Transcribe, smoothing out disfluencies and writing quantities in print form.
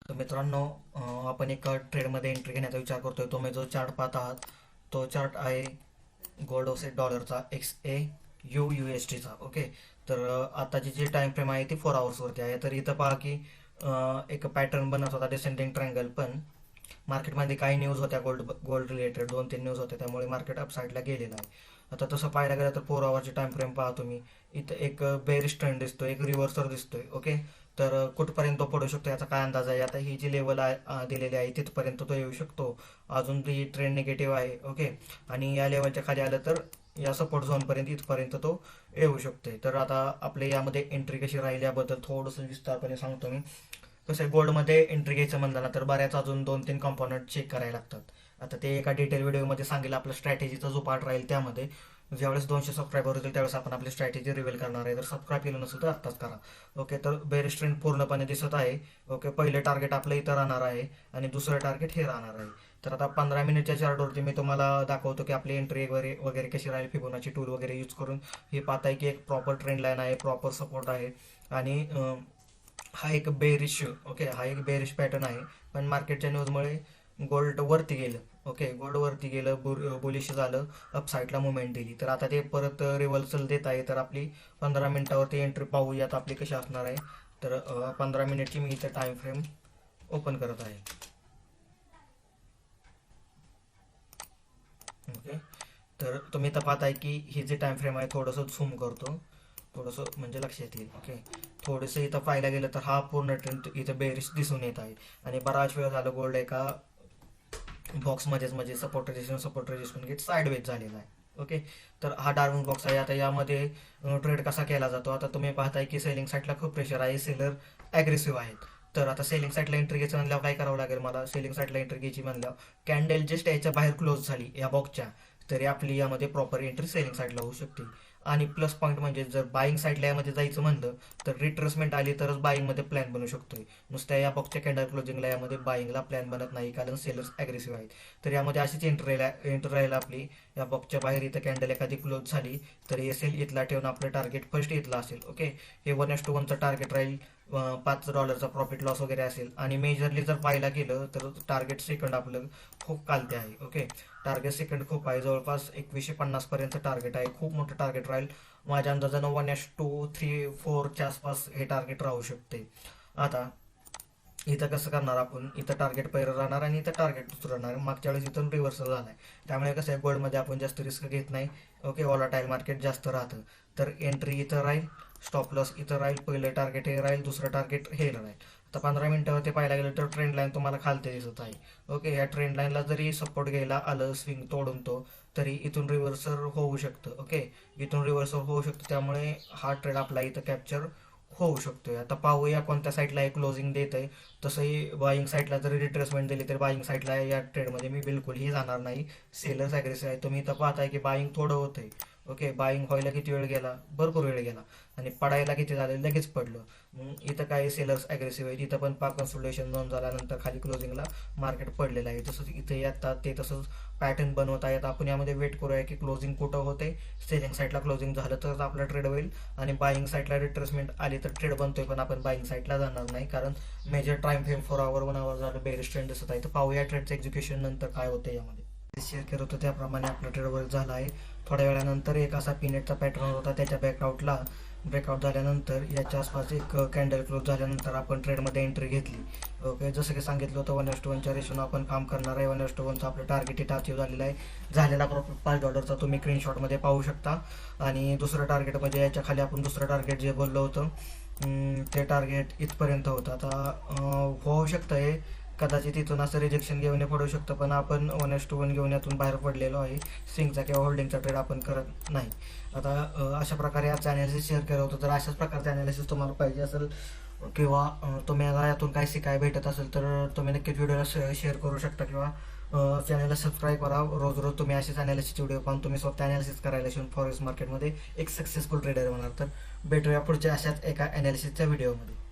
तर मित्रांनो, आपण एका ट्रेडमध्ये एंट्री घेण्याचा विचार करतोय. तुम्ही जो चार्ट पाहत आहात तो चार्ट आहे गोल्ड वर्सेस डॉलरचा XAUUSDचा. ओके. तर आताची जी टाइम फ्रेम आहे ती 4 आवर्सवरती आहे. तर इथं पहा की एक पॅटर्न बनत होता डिसेंडिंग ट्रायंगल, पण मार्केटमध्ये काही न्यूज होत्या गोल्ड गोल्ड रिलेटेड, 2-3 न्यूज होत्या, त्यामुळे मार्केट अपसाईडला गेलेलं आहे. आता तसं पाहायला गेलं तर 4 आवरची टाइम फ्रेम पहा तुम्ही. इथं एक बेरिश ट्रेंड दिसतोय, एक रिव्हर्सर दिसतोय. ओके. तर कुठपर्यंत तो पडू शकतो याचा काय अंदाज आहे? आता ही जी लेवल आहे दिलेली आहे तिथपर्यंत तो येऊ शकतो. अजून ती ट्रेंड निगेटिव्ह आहे. ओके. आणि या लेवलच्या खाली आलं तर या सपोर्ट झोनपर्यंत इथपर्यंत तो येऊ शकतोय. तर आता आपल्या यामध्ये एंट्री कशी राहील याबद्दल थोडंसं विस्तारपणे सांगतो मी. कसं आहे, गोल्डमध्ये एंट्री घ्यायचं म्हणलं ना तर बऱ्याच अजून 2-3 कंपोनंट चेक करायला लागतात. आता ते एका डिटेल व्हिडिओमध्ये सांगेल. आपला स्ट्रॅटेजीचा जो पार्ट राहील त्यामध्ये ज्यावेळेस 200 सबस्क्रायबर होतील त्यावेळेस आपण आपली स्ट्रॅटेजी रिव्हील करणार आहे. तर सबस्क्राईब केलं नसेल तर आत्ताच करा. ओके. तर बेरिश ट्रेंड पूर्णपणे दिसत आहे. ओके. पहिलं टार्गेट आपलं इथं राहणार आहे आणि दुसरं टार्गेट हे राहणार आहे. तर आता 15 मिनिटच्या चार्टवरती मी तुम्हाला दाखवतो की आपली एंट्री वगैरे वगैरे कशी राहील. फिबोनाची टूल वगैरे यूज करून हे पाहताय की एक प्रॉपर ट्रेंड लाईन आहे, प्रॉपर सपोर्ट आहे. आणि हा एक बेरिश, ओके, हा एक बेरिश पॅटर्न आहे. पण मार्केटच्या न्यूजमुळे गोल्ड वरती गेलं. ओके. गोल्ड वरती गेलं, बुलिश झालं, अपसाईडला मुवमेंट दिली. तर आता ते परत रिव्हर्सल देत आहे. तर आपली 15 मिनिटावरती एंट्री पाहूयात आपली कशी असणार आहे. तर 15 मिनिटची मी इथं टाइम फ्रेम ओपन करत आहे. ओके. तर तुम्ही इथं पाहताय की ही जी टाइम फ्रेम आहे, थोडंसं झूम करतो, थोडंसं म्हणजे लक्षात येईल. ओके. थोडंसं इथं पाहायला गेलं तर हा पूर्ण ट्रेंड इथं बेरिश दिसून येत आहे. आणि बराच वेळ झालं गोल्ड एका बॉक्समध्येच, म्हणजे सपोर्ट रेजिस्टन्स घेत साईडवेज झालेला आहे. ओके. तर हा डार्विंग बॉक्स आहे. आता यामध्ये ट्रेड कसा केला जातो? आता तुम्ही पाहताय की सेलिंग साईडला खूप प्रेशर आहे, सेलर ॲग्रेसिव्ह आहेत. तर आता सेलिंग साईडला एंट्री घ्यायचं म्हणल्यावर काय करावं लागेल मला? सेलिंग साईडला एंट्री घ्यायची म्हणल्यावर कॅन्डल जस्ट याच्या बाहेर क्लोज झाली या बॉक्सच्या, तरी आपली यामध्ये प्रॉपर एंट्री सेलिंग साईडला होऊ शकते. आणि प्लस पॉईंट म्हणजे जर बाईंग साईडला यामध्ये जायचं म्हणलं तर रिट्रेसमेंट आली तरच बाईंगमध्ये प्लॅन बनू शकतोय. नुसत्या या बॉक्सच्या कॅन्डल क्लोजिंगला यामध्ये बाईंगला प्लॅन बनत नाही, कारण सेलर्स ॲग्रेसिव्ह आहेत. तर यामध्ये अशीच एंट्री राहील आपली. या बॉक्सच्या बाहेर इथं कॅन्डल एखादी क्लोज झाली तर एसेल इथला ठेवून आपलं टार्गेट फर्स्ट इथला असेल. ओके. हे 1:1चं टार्गेट राहील. $5 प्रॉफिट लॉस वगैरे असेल. आणि मेजरली जर पाहायला गेलं तर टार्गेट सेकंड आपलं खूप कालते आहे. ओके. टार्गेट सेकंड खूप आहे, जवळपास 2150 पर्यंत टार्गेट आहे. खूप मोठं टार्गेट राहील. माझ्या अंदाजानं 1:3-4च्या आसपास हे टार्गेट राहू शकते. आता इथं कसं करणार आपण? इथं टार्गेट पहिलं राहणार आणि इथं टार्गेट दुसरं राहणार. मागच्या वेळेस इथून रिव्हर्सल झाला आहे, त्यामुळे कसं आहे, गोल्डमध्ये आपण जास्त रिस्क घेत नाही. ओके. व्हॉलाटाईल मार्केट जास्त राहतं. तर एंट्री इथं राहील, स्टॉप लॉस इथं राहील, पहिलं टार्गेट हे राहील, दुसरं टार्गेट हे राहील. आता 15 मिनिटावरती पाहायला गेलं तर ट्रेंड लाईन तुम्हाला खालते दिसत आहे. ओके. या ट्रेंड लाईनला जरी सपोर्ट घ्यायला आलं स्विंग तोडून तो, तरी इथून रिव्हर्सर होऊ शकतं. ओके. इथून रिव्हर्सर होऊ शकतं, त्यामुळे हा ट्रेड आपला इथं कॅप्चर होऊ शकतोय. आता पाहूया कोणत्या साईडला हे क्लोजिंग देत आहे. तसंही बाईंग साईडला जरी रिट्रेसमेंट दिली तर बाईंग साईडला या ट्रेडमध्ये मी बिलकुलही जाणार नाही. सेलर्स ॲग्रेसिव्ह आहे. तुम्ही इथं पाहताय की बाईंग थोडं होत आहे. ओके. बाईंग व्हायला किती वेळ गेला? भरपूर वेळ गेला. आणि पडायला किती झाले? लगेच पडलं. इथं काय सेलर्स ॲग्रेसिव्ह आहेत. इथं पण कन्सोलिडेशन झोन झाल्यानंतर खाली क्लोजिंगला मार्केट पडलेलं आहे. तसंच इथे येतात ते तसंच पॅटर्न बनवत आहेत. आपण यामध्ये वेट करूया की क्लोजिंग कुठं होते. सेलिंग साईडला क्लोजिंग झालं तर आपला ट्रेड होईल, आणि बाईंग साईडला रिट्रेसमेंट आली तर ट्रेड बनतोय. पण आपण बाईंग साईडला जाणार नाही, कारण मेजर टाइम फ्रेम 4 आवर 1 आवर झालं बेरिश ट्रेंड दिसत आहे. तर पाहूया ट्रेडचं एक्झिक्युशन नंतर काय होतं. यामध्ये शेअर करत होतं त्याप्रमाणे आपला ट्रेड वर्क झाला आहे. थोड्या वेळानंतर एक असा पिनेटचा पॅटर्न होता, त्याच्या ब्रेकआउट झाल्यानंतर याच्या आसपास एक कॅन्डल क्लोज झाल्यानंतर आपण ट्रेडमध्ये एंट्री घेतली. ओके. जसं की सांगितलं होतं 1:1च्या रेशोनं आपण काम करणार आहे. 1:1चं आपलं टार्गेट इथं अचीव झालेलं आहे. झालेला प्रॉफिट $5 तुम्ही स्क्रीनशॉटमध्ये पाहू शकता. आणि दुसरं टार्गेट म्हणजे याच्या खाली आपण दुसरं टार्गेट जे बोललो होतं ते टार्गेट इथपर्यंत होतं. आता होऊ शकतं हे कदाचित इथून असं रिजेक्शन घेऊन पडू शकतं, पण आपण 1:1 घेऊन यातून बाहेर पडलेलो आहे. स्विंगचा किंवा होल्डिंगचा ट्रेड आपण करत नाही. आता अशा प्रकारे याचं अनालिसिस शेअर केलं होतं. जर अशाच प्रकारचं अनालिसिस तुम्हाला पाहिजे असेल किंवा तुम्हाला यातून काय शिकाय भेटत असेल तर तुम्ही नक्कीच व्हिडिओला शेअर करू शकता, किंवा चॅनलला सबस्क्राईब करा. रोज रोज तुम्ही असेच अनालिसिसचे व्हिडिओ पाहून तुम्ही स्वतः अनालिसिस करायला शिकून फॉरेक्स मार्केटमध्ये एक सक्सेसफुल ट्रेडर होणार. तर भेटूया पुढच्या अशाच एका अनालिसिसच्या व्हिडिओमध्ये.